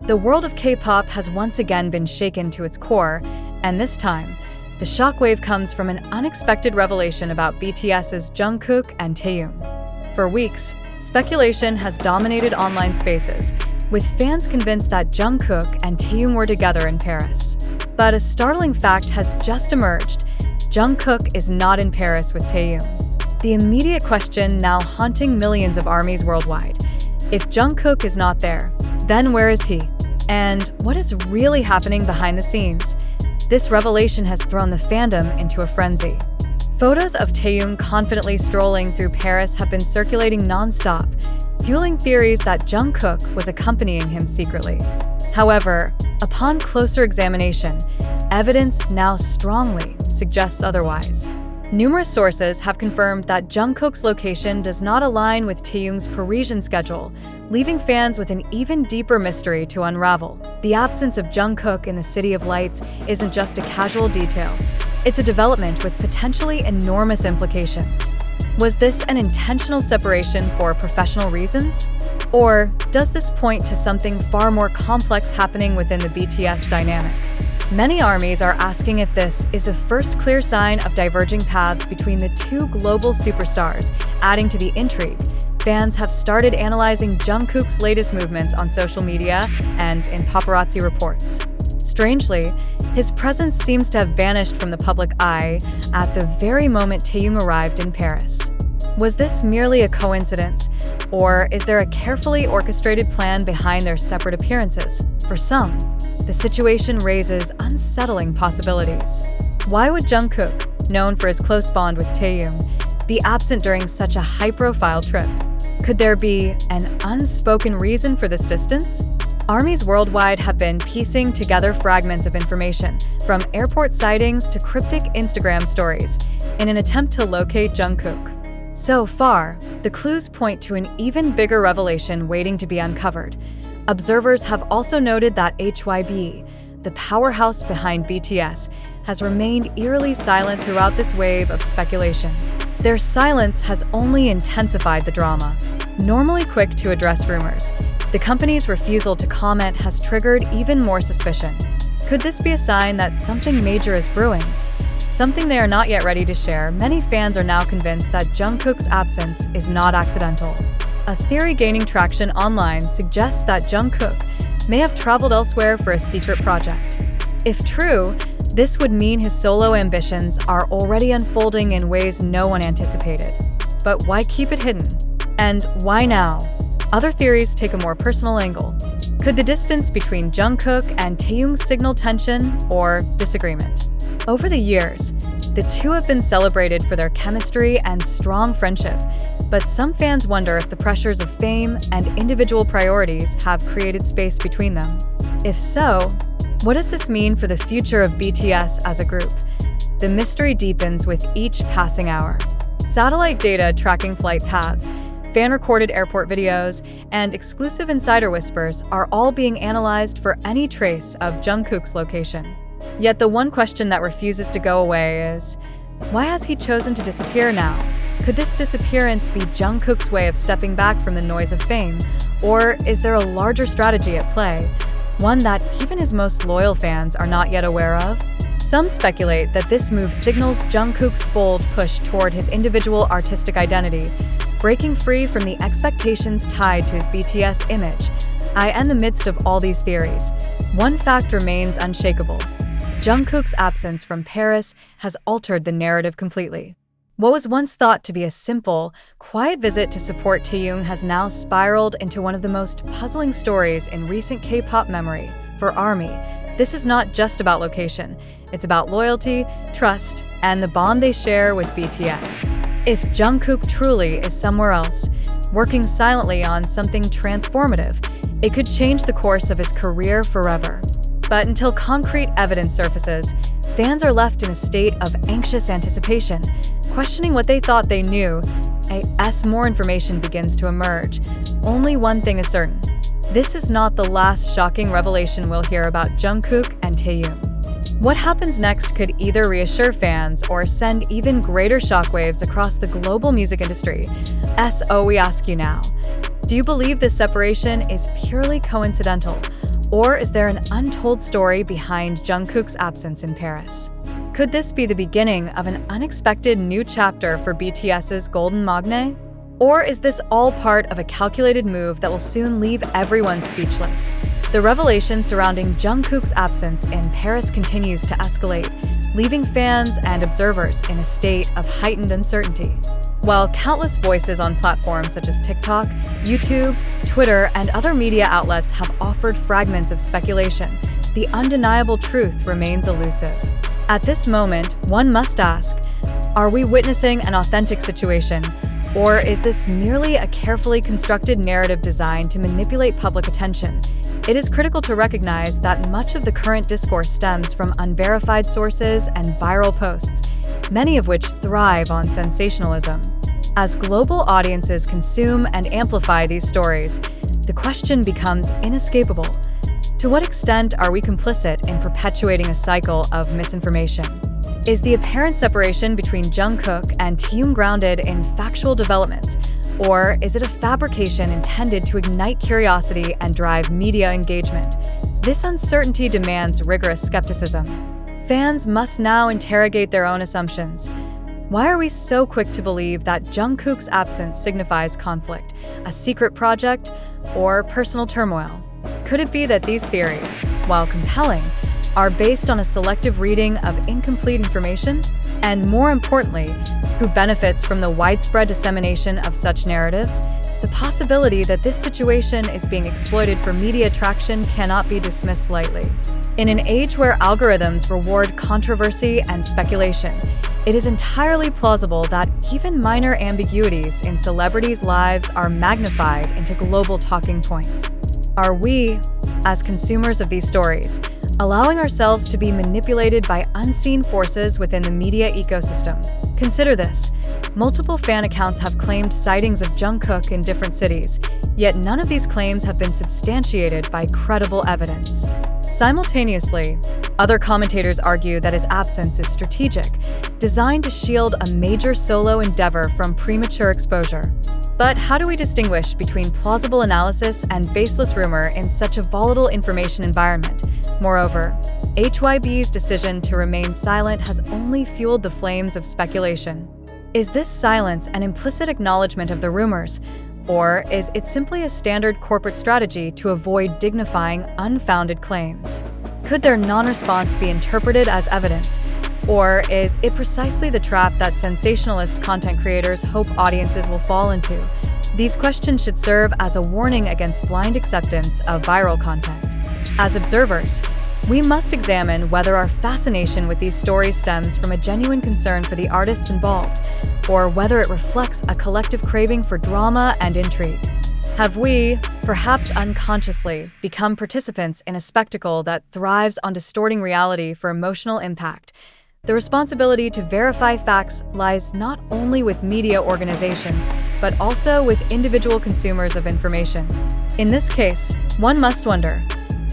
The world of K-pop has once again been shaken to its core, and this time, the shockwave comes from an unexpected revelation about BTS's Jungkook and Taehyung. For weeks, speculation has dominated online spaces, with fans convinced that Jungkook and Taehyung were together in Paris. But a startling fact has just emerged. Jungkook is not in Paris with Taehyung. The immediate question now haunting millions of ARMYs worldwide. If Jungkook is not there, then where is he? And what is really happening behind the scenes? This revelation has thrown the fandom into a frenzy. Photos of Taehyung confidently strolling through Paris have been circulating non-stop, fueling theories that Jungkook was accompanying him secretly. However, upon closer examination, evidence now strongly suggests otherwise. Numerous sources have confirmed that Jungkook's location does not align with Taehyung's Parisian schedule, leaving fans with an even deeper mystery to unravel. The absence of Jungkook in the City of Lights isn't just a casual detail. It's a development with potentially enormous implications. Was this an intentional separation for professional reasons? Or does this point to something far more complex happening within the BTS dynamic? Many ARMYs are asking if this is the first clear sign of diverging paths between the two global superstars. Adding to the intrigue, fans have started analyzing Jungkook's latest movements on social media and in paparazzi reports. Strangely, his presence seems to have vanished from the public eye at the very moment Taehyung arrived in Paris. Was this merely a coincidence, or is there a carefully orchestrated plan behind their separate appearances? For some, the situation raises unsettling possibilities. Why would Jungkook, known for his close bond with Taehyung, be absent during such a high-profile trip? Could there be an unspoken reason for this distance? ARMYs worldwide have been piecing together fragments of information, from airport sightings to cryptic Instagram stories, in an attempt to locate Jungkook. So far, the clues point to an even bigger revelation waiting to be uncovered. Observers have also noted that HYB, the powerhouse behind BTS, has remained eerily silent throughout this wave of speculation. Their silence has only intensified the drama. Normally quick to address rumors, the company's refusal to comment has triggered even more suspicion. Could this be a sign that something major is brewing? Something they are not yet ready to share. Many fans are now convinced that Jungkook's absence is not accidental. A theory gaining traction online suggests that Jungkook may have traveled elsewhere for a secret project. If true, this would mean his solo ambitions are already unfolding in ways no one anticipated. But why keep it hidden? And why now? Other theories take a more personal angle. Could the distance between Jungkook and Taehyung signal tension or disagreement? Over the years, the two have been celebrated for their chemistry and strong friendship, but some fans wonder if the pressures of fame and individual priorities have created space between them. If so, what does this mean for the future of BTS as a group? The mystery deepens with each passing hour. Satellite data tracking flight paths, fan-recorded airport videos, and exclusive insider whispers are all being analyzed for any trace of Jungkook's location. Yet the one question that refuses to go away is, why has he chosen to disappear now? Could this disappearance be Jungkook's way of stepping back from the noise of fame? Or is there a larger strategy at play, one that even his most loyal fans are not yet aware of? Some speculate that this move signals Jungkook's bold push toward his individual artistic identity, breaking free from the expectations tied to his BTS image. In the midst of all these theories, one fact remains unshakable. Jungkook's absence from Paris has altered the narrative completely. What was once thought to be a simple, quiet visit to support Taehyung has now spiraled into one of the most puzzling stories in recent K-pop memory. For ARMY, this is not just about location. It's about loyalty, trust, and the bond they share with BTS. If Jungkook truly is somewhere else, working silently on something transformative, it could change the course of his career forever. But until concrete evidence surfaces, fans are left in a state of anxious anticipation, questioning what they thought they knew. As more information begins to emerge, only one thing is certain. This is not the last shocking revelation we'll hear about Jungkook and Taehyung. What happens next could either reassure fans or send even greater shockwaves across the global music industry. So we ask you now, do you believe this separation is purely coincidental? Or is there an untold story behind Jungkook's absence in Paris? Could this be the beginning of an unexpected new chapter for BTS's Golden Magne? Or is this all part of a calculated move that will soon leave everyone speechless? The revelation surrounding Jungkook's absence in Paris continues to escalate, leaving fans and observers in a state of heightened uncertainty. While countless voices on platforms such as TikTok, YouTube, Twitter, and other media outlets have offered fragments of speculation, the undeniable truth remains elusive. At this moment, one must ask, are we witnessing an authentic situation, or is this merely a carefully constructed narrative designed to manipulate public attention? It is critical to recognize that much of the current discourse stems from unverified sources and viral posts, many of which thrive on sensationalism. As global audiences consume and amplify these stories, the question becomes inescapable. To what extent are we complicit in perpetuating a cycle of misinformation? Is the apparent separation between Jungkook and Taehyung grounded in factual developments, or is it a fabrication intended to ignite curiosity and drive media engagement? This uncertainty demands rigorous skepticism. Fans must now interrogate their own assumptions. Why are we so quick to believe that Jungkook's absence signifies conflict, a secret project, or personal turmoil? Could it be that these theories, while compelling, are based on a selective reading of incomplete information? And more importantly, who benefits from the widespread dissemination of such narratives? The possibility that this situation is being exploited for media attraction cannot be dismissed lightly. In an age where algorithms reward controversy and speculation, it is entirely plausible that even minor ambiguities in celebrities' lives are magnified into global talking points. Are we, as consumers of these stories, allowing ourselves to be manipulated by unseen forces within the media ecosystem? Consider this. Multiple fan accounts have claimed sightings of Jungkook in different cities, yet none of these claims have been substantiated by credible evidence. Simultaneously, other commentators argue that his absence is strategic, designed to shield a major solo endeavor from premature exposure. But how do we distinguish between plausible analysis and baseless rumor in such a volatile information environment? Moreover, HYB's decision to remain silent has only fueled the flames of speculation. Is this silence an implicit acknowledgement of the rumors, or is it simply a standard corporate strategy to avoid dignifying unfounded claims? Could their non-response be interpreted as evidence, or is it precisely the trap that sensationalist content creators hope audiences will fall into? These questions should serve as a warning against blind acceptance of viral content. As observers, we must examine whether our fascination with these stories stems from a genuine concern for the artists involved, or whether it reflects a collective craving for drama and intrigue. Have we, perhaps unconsciously, become participants in a spectacle that thrives on distorting reality for emotional impact? The responsibility to verify facts lies not only with media organizations, but also with individual consumers of information. In this case, one must wonder,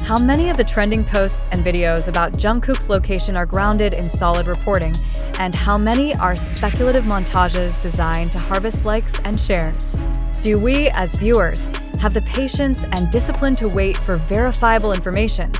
how many of the trending posts and videos about Jungkook's location are grounded in solid reporting, and how many are speculative montages designed to harvest likes and shares? Do we, as viewers, have the patience and discipline to wait for verifiable information,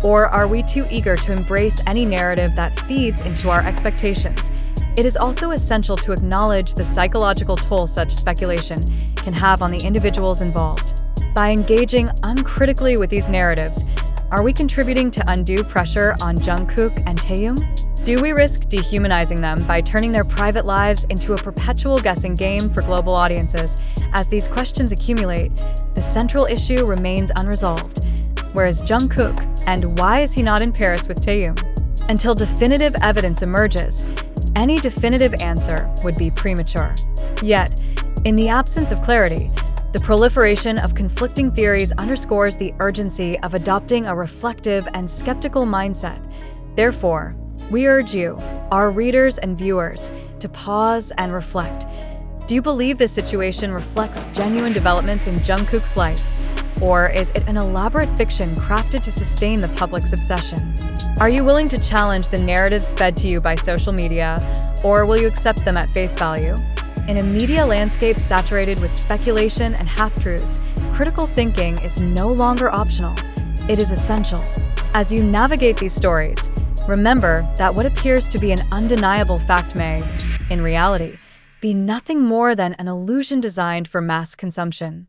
or are we too eager to embrace any narrative that feeds into our expectations? It is also essential to acknowledge the psychological toll such speculation can have on the individuals involved. By engaging uncritically with these narratives, are we contributing to undue pressure on Jungkook and Taehyung? Do we risk dehumanizing them by turning their private lives into a perpetual guessing game for global audiences? As these questions accumulate, the central issue remains unresolved. Where is Jungkook, and why is he not in Paris with Taehyung? Until definitive evidence emerges, any definitive answer would be premature. Yet, in the absence of clarity, the proliferation of conflicting theories underscores the urgency of adopting a reflective and skeptical mindset. Therefore, we urge you, our readers and viewers, to pause and reflect. Do you believe this situation reflects genuine developments in Jungkook's life? Or is it an elaborate fiction crafted to sustain the public's obsession? Are you willing to challenge the narratives fed to you by social media, or will you accept them at face value? In a media landscape saturated with speculation and half-truths, critical thinking is no longer optional. It is essential. As you navigate these stories, remember that what appears to be an undeniable fact may, in reality, be nothing more than an illusion designed for mass consumption.